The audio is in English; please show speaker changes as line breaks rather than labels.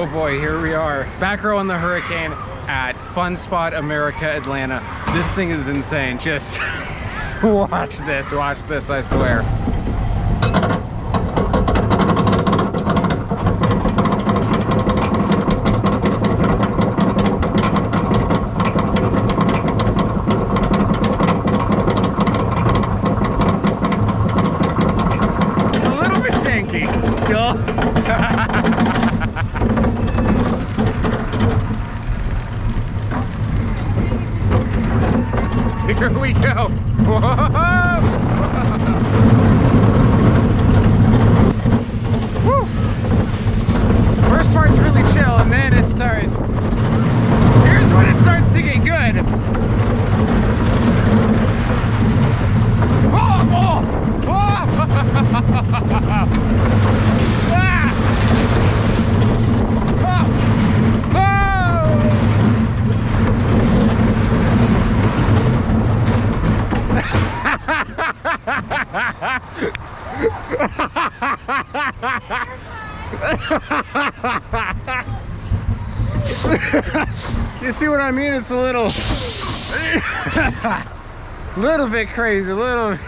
Oh boy, here we are. Back row on the Hurricane at Fun Spot America, Atlanta. This thing is insane. Just watch this, I swear. It's a little bit janky. Here we go. Whoa. Woo. First part's really chill, and then it starts. Here's when it starts to get good. Oh, oh. Oh. Ah. Oh. You see what I mean? It's a little bit crazy, a little